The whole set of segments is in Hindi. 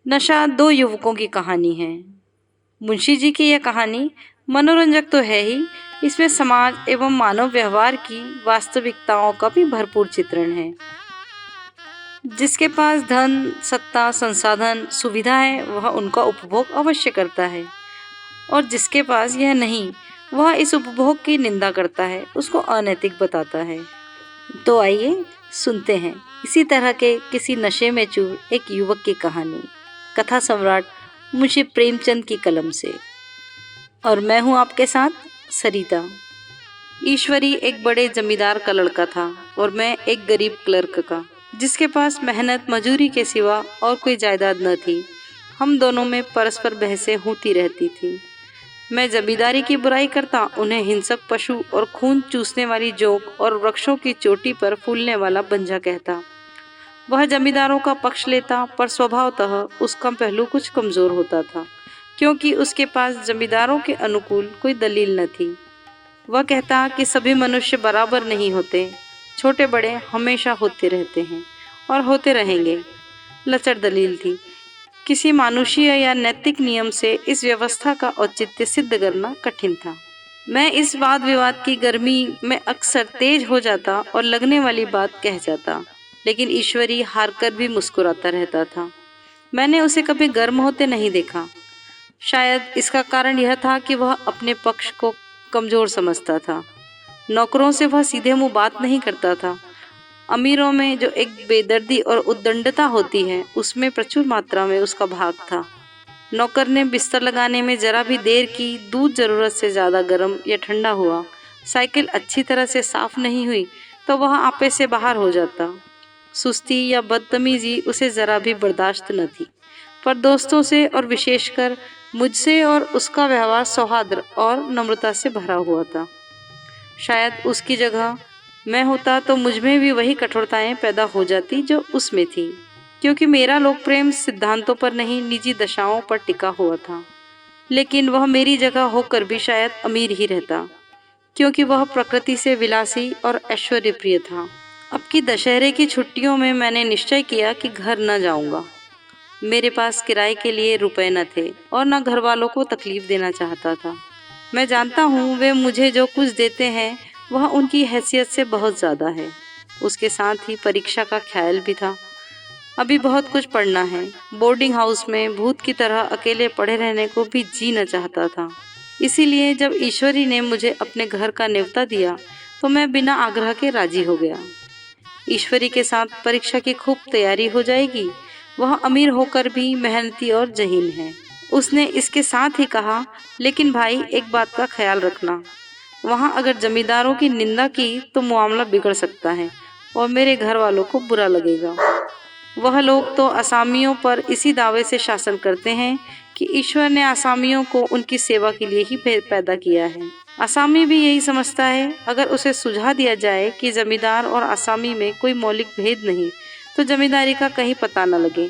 नशा दो युवकों की कहानी है। मुंशी जी की यह कहानी मनोरंजक तो है ही, इसमें समाज एवं मानव व्यवहार की वास्तविकताओं का भी भरपूर चित्रण है। जिसके पास धन, सत्ता, संसाधन, सुविधा है, वह उनका उपभोग अवश्य करता है, और जिसके पास यह नहीं, वह इस उपभोग की निंदा करता है, उसको अनैतिक बताता है। तो आइए सुनते हैं इसी तरह के किसी नशे में चूर एक युवक की कहानी, कथा सम्राट मुंशी प्रेमचंद की कलम से। और मैं हूं आपके साथ सरिता। ईश्वरी एक बड़े जमींदार का लड़का था और मैं एक गरीब क्लर्क का, जिसके पास मेहनत मजूरी के सिवा और कोई जायदाद न थी। हम दोनों में परस्पर बहसें होती रहती थी। मैं जमींदारी की बुराई करता, उन्हें हिंसक पशु और खून चूसने वाली जोंक और वृक्षों की चोटी पर फूलने वाला बंजा कहता। वह जमींदारों का पक्ष लेता, पर स्वभावतः उसका पहलू कुछ कमजोर होता था, क्योंकि उसके पास जमींदारों के अनुकूल कोई दलील न थी। वह कहता कि सभी मनुष्य बराबर नहीं होते, छोटे बड़े हमेशा होते रहते हैं और होते रहेंगे। लचर दलील थी। किसी मानुषीय या नैतिक नियम से इस व्यवस्था का औचित्य सिद्ध करना कठिन था। मैं इस वाद विवाद की गर्मी में अक्सर तेज हो जाता और लगने वाली बात कह जाता, लेकिन ईश्वरी हार कर भी मुस्कुराता रहता था। मैंने उसे कभी गर्म होते नहीं देखा। शायद इसका कारण यह था कि वह अपने पक्ष को कमजोर समझता था। नौकरों से वह सीधे मुंह बात नहीं करता था। अमीरों में जो एक बेदर्दी और उद्दंडता होती है, उसमें प्रचुर मात्रा में उसका भाग था। नौकर ने बिस्तर लगाने में जरा भी देर की, दूध जरूरत से ज्यादा गर्म या ठंडा हुआ, साइकिल अच्छी तरह से साफ नहीं हुई, तो वह आपे से बाहर हो जाता। सुस्ती या बदतमीजी उसे जरा भी बर्दाश्त न थी, पर दोस्तों से और विशेषकर मुझसे और उसका व्यवहार सौहार्द और नम्रता से भरा हुआ था। शायद उसकी जगह मैं होता तो मुझमें भी वही कठोरताएं पैदा हो जाती जो उसमें थी, क्योंकि मेरा लोक प्रेम सिद्धांतों पर नहीं, निजी दशाओं पर टिका हुआ था। लेकिन वह मेरी जगह होकर भी शायद अमीर ही रहता, क्योंकि वह प्रकृति से विलासी और ऐश्वर्य प्रिय था। अब की दशहरे की छुट्टियों में मैंने निश्चय किया कि घर न जाऊंगा। मेरे पास किराए के लिए रुपए न थे और न घर वालों को तकलीफ देना चाहता था। मैं जानता हूँ वे मुझे जो कुछ देते हैं वह उनकी हैसियत से बहुत ज़्यादा है। उसके साथ ही परीक्षा का ख्याल भी था। अभी बहुत कुछ पढ़ना है। बोर्डिंग हाउस में भूत की तरह अकेले पड़े रहने को भी जी न चाहता था। इसीलिए जब ईश्वरी ने मुझे अपने घर का न्योता दिया तो मैं बिना आग्रह के राजी हो गया। ईश्वरी के साथ परीक्षा की खूब तैयारी हो जाएगी। वह अमीर होकर भी मेहनती और जहीन है। उसने इसके साथ ही कहा, लेकिन भाई एक बात का ख्याल रखना, वहाँ अगर जमींदारों की निंदा की तो मामला बिगड़ सकता है और मेरे घर वालों को बुरा लगेगा। वह लोग तो असामियों पर इसी दावे से शासन करते हैं कि ईश्वर ने असामियों को उनकी सेवा के लिए ही पैदा किया है। असामी भी यही समझता है। अगर उसे सुझा दिया जाए कि जमींदार और असामी में कोई मौलिक भेद नहीं, तो जमींदारी का कहीं पता न लगे।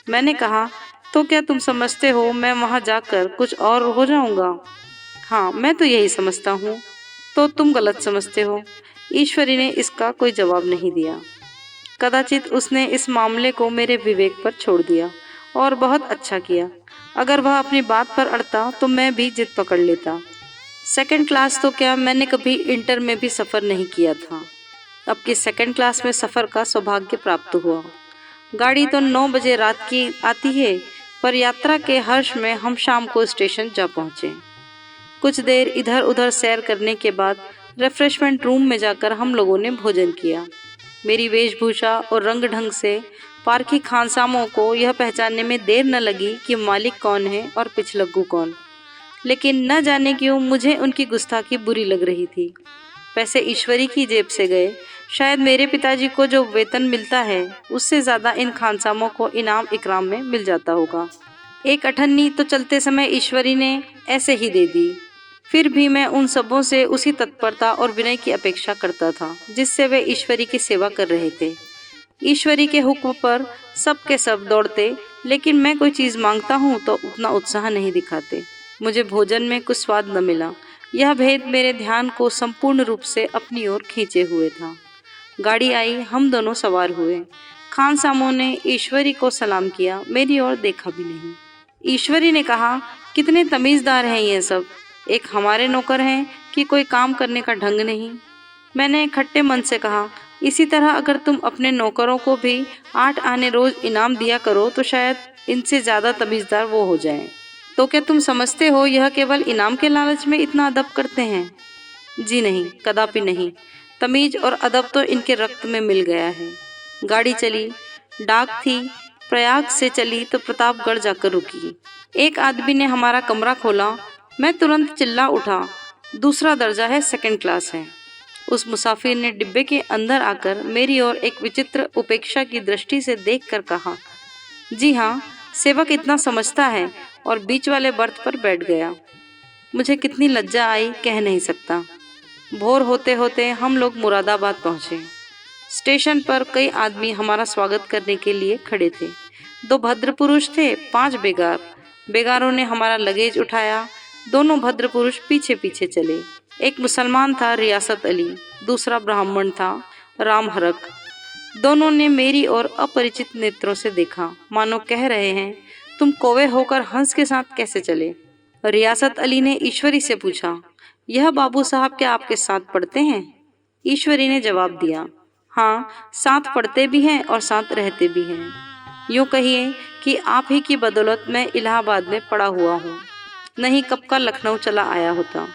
मैंने कहा, तो क्या तुम समझते हो मैं वहाँ जाकर कुछ और हो जाऊँगा? हाँ, मैं तो यही समझता हूँ। तो तुम गलत समझते हो। ईश्वरी ने इसका कोई जवाब नहीं दिया। कदाचित उसने इस मामले को मेरे विवेक पर छोड़ दिया, और बहुत अच्छा किया। अगर वह अपनी बात पर अड़ता तो मैं भी जिद पकड़ लेता। सेकंड क्लास तो क्या, मैंने कभी इंटर में भी सफ़र नहीं किया था। अब की सेकंड क्लास में सफ़र का सौभाग्य प्राप्त हुआ। गाड़ी तो 9 बजे रात की आती है, पर यात्रा के हर्ष में हम शाम को स्टेशन जा पहुँचे। कुछ देर इधर उधर सैर करने के बाद रिफ्रेशमेंट रूम में जाकर हम लोगों ने भोजन किया। मेरी वेशभूषा और रंग ढंग से पारखी खानसामों को यह पहचानने में देर न लगी कि मालिक कौन है और पिछलग्गू कौन। लेकिन न जाने क्यों मुझे उनकी गुस्ताखी बुरी लग रही थी। पैसे ईश्वरी की जेब से गए। शायद मेरे पिताजी को जो वेतन मिलता है उससे ज़्यादा इन खानसामों को इनाम इकराम में मिल जाता होगा। एक अठन्नी तो चलते समय ईश्वरी ने ऐसे ही दे दी। फिर भी मैं उन सबों से उसी तत्परता और विनय की अपेक्षा करता था जिससे वे ईश्वरी की सेवा कर रहे थे। ईश्वरी के हुक्म पर सब के सब दौड़ते, लेकिन मैं कोई चीज़ मांगता हूँ तो उतना उत्साह नहीं दिखाते। मुझे भोजन में कुछ स्वाद न मिला। यह भेद मेरे ध्यान को संपूर्ण रूप से अपनी ओर खींचे हुए था। गाड़ी आई, हम दोनों सवार हुए। खान सामों ने ईश्वरी को सलाम किया, मेरी ओर देखा भी नहीं। ईश्वरी ने कहा, कितने तमीज़दार हैं ये सब, एक हमारे नौकर हैं कि कोई काम करने का ढंग नहीं। मैंने खट्टे मन से कहा, इसी तरह अगर तुम अपने नौकरों को भी 8 आने रोज इनाम दिया करो तो शायद इनसे ज़्यादा तमीज़दार वो हो जाएं। तो क्या तुम समझते हो यह केवल इनाम के लालच में इतना अदब करते हैं? जी नहीं, कदापि नहीं। तमीज़ और अदब तो इनके रक्त में मिल गया है। गाड़ी चली, डाक थी, प्रयाग से चली तो प्रतापगढ़ जाकर रुकी। एक आदमी ने हमारा कमरा खोला। मैं तुरंत चिल्ला उठा, दूसरा दर्जा है, 2nd क्लास है। उस मुसाफिर ने डिब्बे के अंदर आकर मेरी ओर एक विचित्र उपेक्षा की दृष्टि से देखकर कहा, जी हाँ, सेवक इतना समझता है, और बीच वाले बर्थ पर बैठ गया। मुझे कितनी लज्जा आई कह नहीं सकता। भोर होते होते हम लोग मुरादाबाद पहुँचे। स्टेशन पर कई आदमी हमारा स्वागत करने के लिए खड़े थे। 2 भद्र पुरुष थे, 5 बेगार। बेगारों ने हमारा लगेज उठाया। दोनों भद्र पुरुष पीछे पीछे चले। एक मुसलमान था, रियासत अली, दूसरा ब्राह्मण था, राम हरक। दोनों ने मेरी ओर अपरिचित नेत्रों से देखा, मानो कह रहे हैं, तुम कौवे होकर हंस के साथ कैसे चले? रियासत अली ने ईश्वरी से पूछा, यह बाबू साहब क्या आपके साथ पढ़ते हैं? ईश्वरी ने जवाब दिया, हाँ, साथ पढ़ते भी हैं और साथ रहते भी हैं। यूँ कहिए कि आप ही की बदौलत मैं इलाहाबाद में पड़ा हुआ हूँ, नहीं कब का लखनऊ चला आया होता।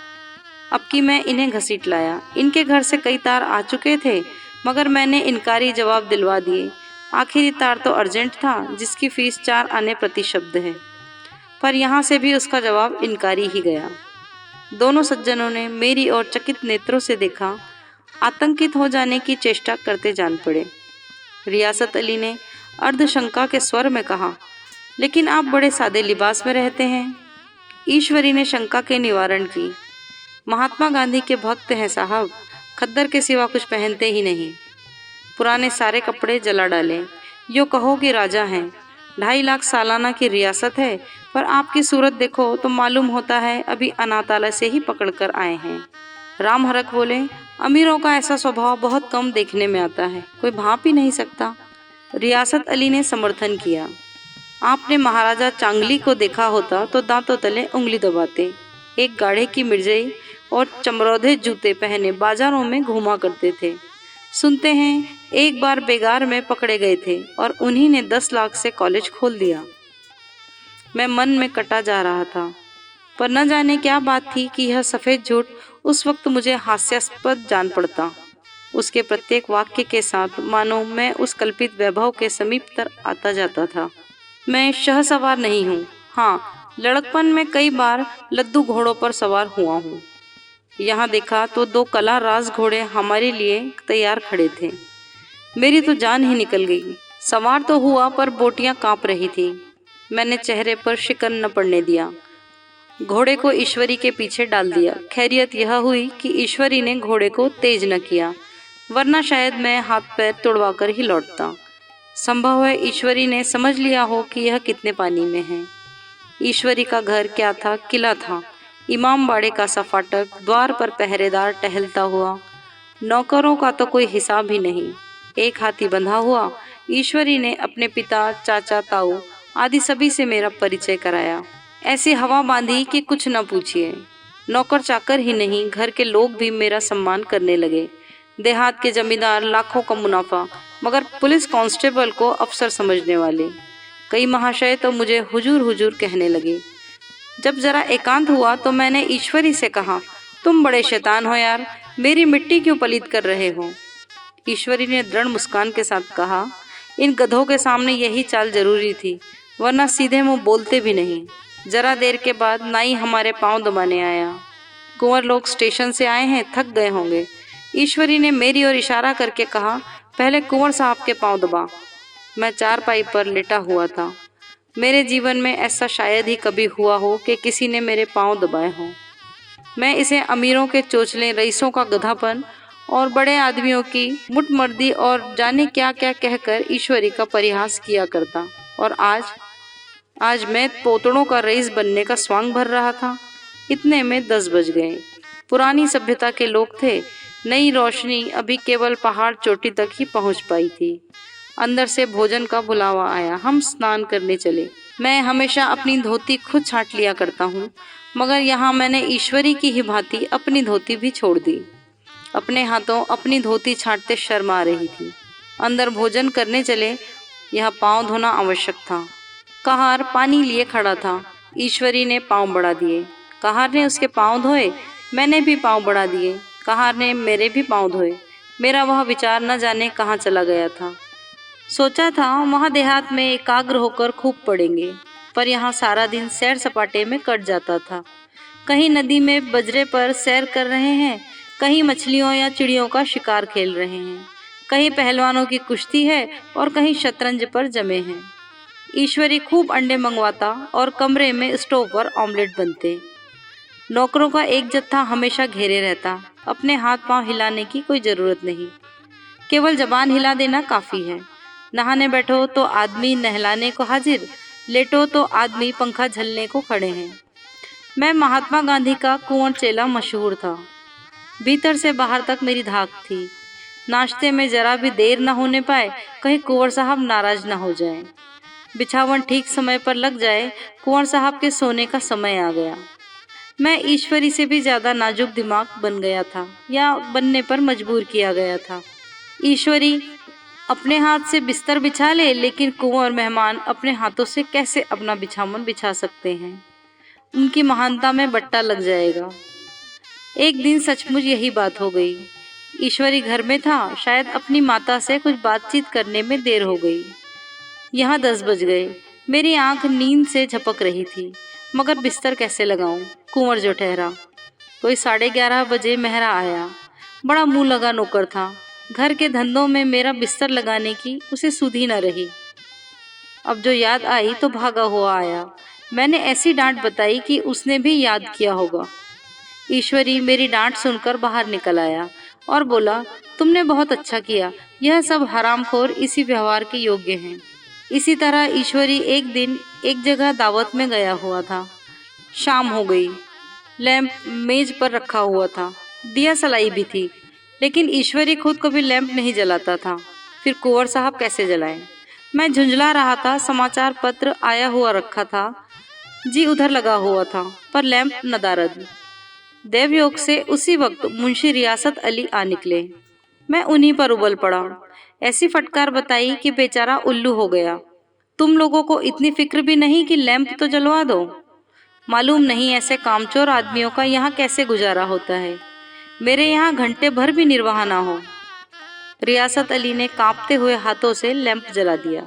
अब कि मैं इन्हें घसीट लाया। इनके घर से कई तार आ चुके थे, मगर मैंने इनकारी जवाब दिलवा दिए। आखिरी तार तो अर्जेंट था, जिसकी फीस 4 आने प्रति शब्द है, पर यहाँ से भी उसका जवाब इनकारी ही गया। दोनों सज्जनों ने मेरी ओर चकित नेत्रों से देखा, आतंकित हो जाने की चेष्टा करते जान पड़े। रियासत अली ने अर्धशंका के स्वर में कहा, लेकिन आप बड़े सादे लिबास में रहते हैं। ईश्वरी ने शंका के निवारण की, महात्मा गांधी के भक्त हैं साहब, खद्दर के सिवा कुछ पहनते ही नहीं। पुराने सारे कपड़े जला डाले। यूँ कहो कि राजा हैं। 2.5 लाख सालाना की रियासत है, पर आपकी सूरत देखो तो मालूम होता है अभी अनाथालय से ही पकड़ कर आए हैं। राम हरक बोले, अमीरों का ऐसा स्वभाव बहुत कम देखने में आता है, कोई भाप ही नहीं सकता। रियासत अली ने समर्थन किया, आपने महाराजा चांगली को देखा होता तो दांतों तले उंगली दबाते। एक गाढ़े की मिर्जई और चमरौधे जूते पहने बाजारों में घूमा करते थे। सुनते हैं एक बार बेगार में पकड़े गए थे और उन्हीं ने 10 लाख से कॉलेज खोल दिया। मैं मन में कटा जा रहा था, पर न जाने क्या बात थी कि यह सफ़ेद झूठ उस वक्त मुझे हास्यास्पद जान पड़ता। उसके प्रत्येक वाक्य के साथ मानो मैं उस कल्पित वैभव के समीप तर आता जाता था। मैं शहसवार नहीं हूँ, हाँ, लड़कपन में कई बार लद्दू घोड़ों पर सवार हुआ हूँ। यहाँ देखा तो 2 कला राज घोड़े हमारे लिए तैयार खड़े थे। मेरी तो जान ही निकल गई। सवार तो हुआ, पर बोटियाँ काँप रही थी। मैंने चेहरे पर शिकन न पड़ने दिया। घोड़े को ईश्वरी के पीछे डाल दिया। खैरियत यह हुई कि ईश्वरी ने घोड़े को तेज न किया, वरना शायद मैं हाथ पैर तुड़वा कर ही लौटता। संभव है ईश्वरी ने समझ लिया हो कि यह कितने पानी में है। ईश्वरी का घर क्या था, किला था। इमाम बाड़े का सा फाटक, द्वार पर पहरेदार टहलता हुआ, नौकरों का तो कोई हिसाब ही नहीं। एक हाथी बंधा हुआ। ईश्वरी ने अपने पिता, चाचा, ताऊ आदि सभी से मेरा परिचय कराया। ऐसी हवा बांधी कि कुछ न पूछिए। नौकर चाकर ही नहीं, घर के लोग भी मेरा सम्मान करने लगे। देहात के जमींदार लाखों का मुनाफा, मगर पुलिस कांस्टेबल को अफसर समझने वाले। कई महाशय तो मुझे हुजूर हुजूर कहने लगे। जब जरा एकांत हुआ तो मैंने ईश्वरी से कहा, तुम बड़े शैतान हो यार, मेरी मिट्टी क्यों पलीत कर रहे हो? ईश्वरी ने दृढ़ मुस्कान के साथ कहा, इन गधों के सामने यही चाल जरूरी थी, वरना सीधे मुंह बोलते भी नहीं। जरा देर के बाद नाई हमारे पांव दबाने आया। कुंवर लोग स्टेशन से आए हैं, थक गए होंगे। ईश्वरी ने मेरी ओर इशारा करके कहा, पहले कुंवर साहब के पांव दबा। मैं चारपाई पर लेटा हुआ था। मेरे जीवन में ऐसा शायद ही कभी हुआ हो कि किसी ने मेरे पांव दबाए हों। मैं इसे अमीरों के चोचले, रईसों का गधापन और बड़े आदमियों की मुठमर्दी और जाने क्या क्या कहकर ईश्वरी का परिहास किया करता। और आज मैं पोतड़ों का रईस बनने का स्वांग भर रहा था। इतने में 10 बज गए। पुरानी सभ्यता के लोग थे। नई रोशनी अभी केवल पहाड़ चोटी तक ही पहुंच पाई थी। अंदर से भोजन का बुलावा आया। हम स्नान करने चले। मैं हमेशा अपनी धोती खुद छांट लिया करता हूँ, मगर यहाँ मैंने ईश्वरी की ही भांति अपनी धोती भी छोड़ दी। अपने हाथों अपनी धोती छांटते शर्म आ रही थी। अंदर भोजन करने चले। यह पांव धोना आवश्यक था। कहार पानी लिए खड़ा था। ईश्वरी ने पांव बढ़ा दिए। कहार ने उसके पांव धोए। मैंने भी पांव बढ़ा दिए। कहार ने मेरे भी पांव धोए। मेरा वह विचार न जाने कहाँ चला गया था। सोचा था वहाँ देहात में एकाग्र होकर खूब पढ़ेंगे, पर यहाँ सारा दिन सैर सपाटे में कट जाता था। कहीं नदी में बजरे पर सैर कर रहे हैं, कहीं मछलियों या चिड़ियों का शिकार खेल रहे हैं, कहीं पहलवानों की कुश्ती है और कहीं शतरंज पर जमे हैं। ईश्वरी खूब अंडे मंगवाता और कमरे में स्टोव पर ऑमलेट बनते। नौकरों का एक जत्था हमेशा घेरे रहता। अपने हाथ पांव हिलाने की कोई ज़रूरत नहीं, केवल जबान हिला देना काफ़ी है। नहाने बैठो तो आदमी नहलाने को हाजिर, लेटो तो आदमी पंखा झलने को खड़े हैं। मैं महात्मा गांधी का कुंवर चेला मशहूर था। भीतर से बाहर तक मेरी धाक थी। नाश्ते में जरा भी देर न होने पाए, कहीं कुंवर साहब नाराज न हो जाएं। बिछावन ठीक समय पर लग जाए, कुंवर साहब के सोने का समय आ गया। मैं ईश्वरी से भी ज़्यादा नाजुक दिमाग बन गया था, या बनने पर मजबूर किया गया था। ईश्वरी अपने हाथ से बिस्तर बिछा ले, लेकिन कुंवर मेहमान अपने हाथों से कैसे अपना बिछावन बिछा सकते हैं? उनकी महानता में बट्टा लग जाएगा। एक दिन सचमुच यही बात हो गई। ईश्वरी घर में था। शायद अपनी माता से कुछ बातचीत करने में देर हो गई। यहाँ 10 बज गए। मेरी आंख नींद से झपक रही थी, मगर बिस्तर कैसे लगाऊं? कुंवर जो ठहरा। कोई 11:30 बजे मेहरा आया। बड़ा मुंह लगा नौकर था। घर के धंधों में मेरा बिस्तर लगाने की उसे सुधि न रही। अब जो याद आई तो भागा हुआ आया। मैंने ऐसी डांट बताई कि उसने भी याद किया होगा। ईश्वरी मेरी डांट सुनकर बाहर निकल आया और बोला, तुमने बहुत अच्छा किया। यह सब हरामखोर इसी व्यवहार के योग्य हैं। इसी तरह ईश्वरी एक दिन एक जगह दावत में गया हुआ था। शाम हो गई। लैंप मेज पर रखा हुआ था। दिया सलाई भी थी, लेकिन ईश्वरी खुद कभी लैंप नहीं जलाता था। फिर कुंवर साहब कैसे जलाएं? मैं झुंझला रहा था। समाचार पत्र आया हुआ रखा था। जी उधर लगा हुआ था, पर लैंप नदारद। देवयोग से उसी वक्त मुंशी रियासत अली आ निकले। मैं उन्हीं पर उबल पड़ा। ऐसी फटकार बताई कि बेचारा उल्लू हो गया। तुम लोगों को इतनी फिक्र भी नहीं कि लैंप तो जलवा दो? मालूम नहीं ऐसे कामचोर आदमियों का यहाँ कैसे गुजारा होता है। मेरे यहाँ घंटे भर भी निर्वाह ना हो। रियासत अली ने कांपते हुए हाथों से लैंप जला दिया।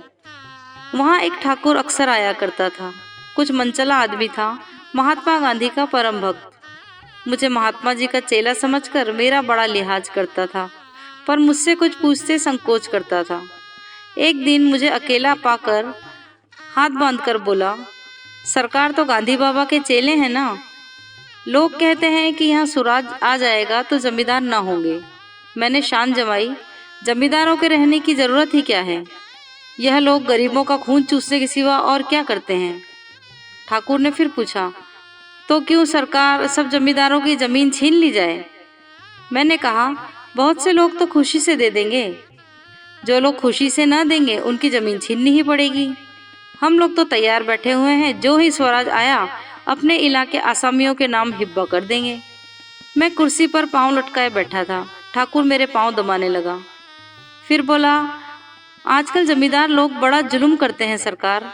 वहाँ एक ठाकुर अक्सर आया करता था। कुछ मनचला आदमी था, महात्मा गांधी का परम भक्त। मुझे महात्मा जी का चेला समझकर मेरा बड़ा लिहाज करता था, पर मुझसे कुछ पूछते संकोच करता था। एक दिन मुझे अकेला पाकर हाथ बांधकर बोला, सरकार तो गांधी बाबा के चेले हैं ना? लोग कहते हैं कि यहाँ सुराज आ जाएगा तो जमींदार ना होंगे। मैंने शान जमाई, जमींदारों के रहने की जरूरत ही क्या है? यह लोग गरीबों का खून चूसने के सिवा और क्या करते हैं? ठाकुर ने फिर पूछा, तो क्यों सरकार सब जमींदारों की जमीन छीन ली जाए? मैंने कहा, बहुत से लोग तो खुशी से दे देंगे। जो लोग खुशी से ना देंगे उनकी जमीन छीननी ही पड़ेगी। हम लोग तो तैयार बैठे हुए हैं, जो ही स्वराज आया अपने इलाके आसामियों के नाम हिब्बा कर देंगे। मैं कुर्सी पर पांव लटकाए बैठा था। ठाकुर मेरे पांव दबाने लगा। फिर बोला, आजकल जमींदार लोग बड़ा जुल्म करते हैं सरकार।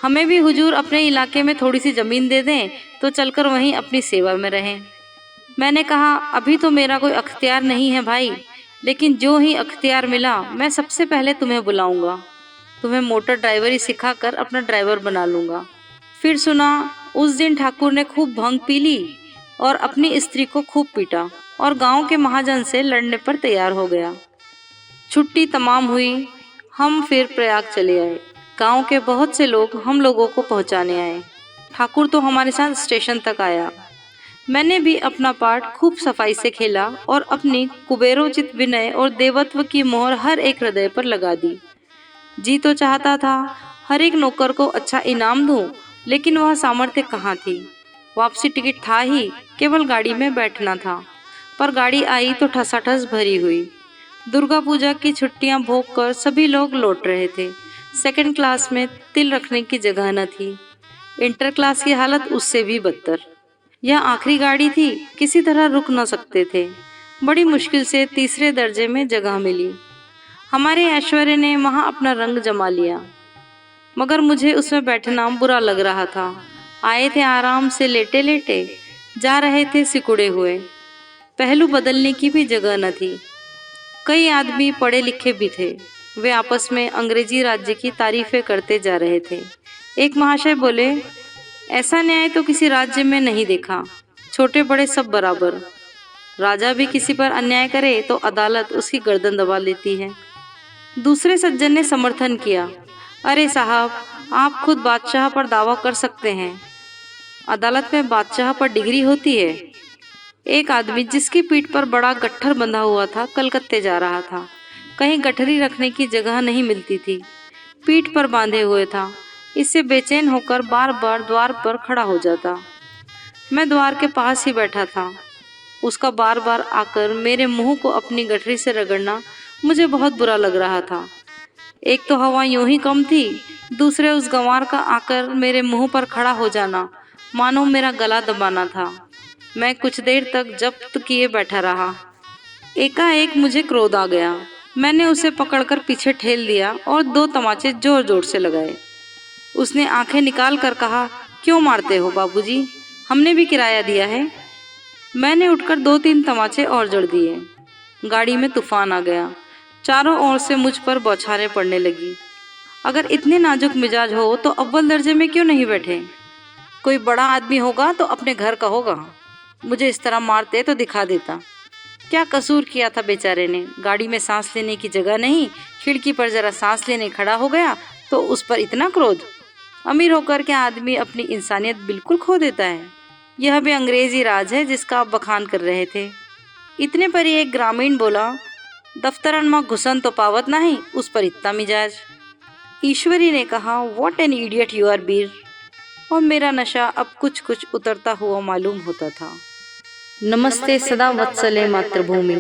हमें भी हुजूर अपने इलाके में थोड़ी सी जमीन दे दें तो चलकर वहीं अपनी सेवा में रहें। मैंने कहा, अभी तो मेरा कोई अख्तियार नहीं है भाई, लेकिन जो ही अख्तियार मिला मैं सबसे पहले तुम्हें बुलाऊंगा। तुम्हें मोटर ड्राइवरी सिखाकर अपना ड्राइवर बना लूँगा। फिर सुना, उस दिन ठाकुर ने खूब भंग पी ली और अपनी स्त्री को खूब पीटा और गांव के महाजन से लड़ने पर तैयार हो गया। छुट्टी तमाम हुई। हम फिर प्रयाग चले आए। गांव के बहुत से लोग हम लोगों को पहुंचाने आए। ठाकुर तो हमारे साथ स्टेशन तक आया। मैंने भी अपना पार्ट खूब सफाई से खेला और अपनी कुबेरोचित विनय और देवत्व की मोहर हर एक हृदय पर लगा दी। जी तो चाहता था हर एक नौकर को अच्छा इनाम दूं, लेकिन वह सामर्थ्य कहाँ थी। वापसी टिकट था ही, केवल गाड़ी में बैठना था। पर गाड़ी आई तो ठसाठस भरी हुई। दुर्गा पूजा की छुट्टियां भोग कर सभी लोग लौट रहे थे। सेकंड क्लास में तिल रखने की जगह न थी। इंटर क्लास की हालत उससे भी बदतर। यह आखिरी गाड़ी थी, किसी तरह रुक न सकते थे। बड़ी मुश्किल से तीसरे दर्जे में जगह मिली। हमारे ऐश्वर्य ने वहां अपना रंग जमा लिया, मगर मुझे उसमें बैठना बुरा लग रहा था। आए थे आराम से लेटे लेटे, जा रहे थे सिकुड़े हुए। पहलू बदलने की भी जगह न थी। कई आदमी पढ़े लिखे भी थे। वे आपस में अंग्रेजी राज्य की तारीफें करते जा रहे थे। एक महाशय बोले, ऐसा न्याय तो किसी राज्य में नहीं देखा, छोटे बड़े सब बराबर। राजा भी किसी पर अन्याय करे तो अदालत उसकी गर्दन दबा लेती है। दूसरे सज्जन ने समर्थन किया, अरे साहब, आप खुद बादशाह पर दावा कर सकते हैं, अदालत में बादशाह पर डिग्री होती है। एक आदमी जिसकी पीठ पर बड़ा गट्ठर बंधा हुआ था कलकत्ते जा रहा था। कहीं गठरी रखने की जगह नहीं मिलती थी, पीठ पर बांधे हुए था। इससे बेचैन होकर बार बार द्वार पर खड़ा हो जाता। मैं द्वार के पास ही बैठा था। उसका बार बार आकर मेरे मुंह को अपनी गठरी से रगड़ना मुझे बहुत बुरा लग रहा था। एक तो हवा यूं ही कम थी, दूसरे उस गंवार का आकर मेरे मुंह पर खड़ा हो जाना मानो मेरा गला दबाना था। मैं कुछ देर तक जब्त किए बैठा रहा। एकाएक मुझे क्रोध आ गया। मैंने उसे पकड़कर पीछे ठेल दिया और 2 तमाचे जोर जोर से लगाए। उसने आंखें निकाल कर कहा, क्यों मारते हो बाबूजी, हमने भी किराया दिया है। मैंने उठकर 2-3 तमाचे और जड़ दिए। गाड़ी में तूफान आ गया। चारों ओर से मुझ पर बौछारें पड़ने लगी। अगर इतने नाजुक मिजाज हो तो अव्वल दर्जे में क्यों नहीं बैठे? कोई बड़ा आदमी होगा तो अपने घर का होगा। मुझे इस तरह मारते तो दिखा देता। क्या कसूर किया था बेचारे ने? गाड़ी में सांस लेने की जगह नहीं, खिड़की पर जरा सांस लेने खड़ा हो गया तो उस पर इतना क्रोध। अमीर होकर क्या आदमी अपनी इंसानियत बिल्कुल खो देता है? यह भी अंग्रेजी राज है जिसका आप बखान कर रहे थे। इतने पर ही एक ग्रामीण बोला, दफ्तरन में घुसन तो पावत नहीं, उस पर इतना मिजाज। ईश्वरी ने कहा, what an idiot you are Bir. और मेरा नशा अब कुछ कुछ उतरता हुआ मालूम होता था। नमस्ते सदा वत्सले मातृभूमि।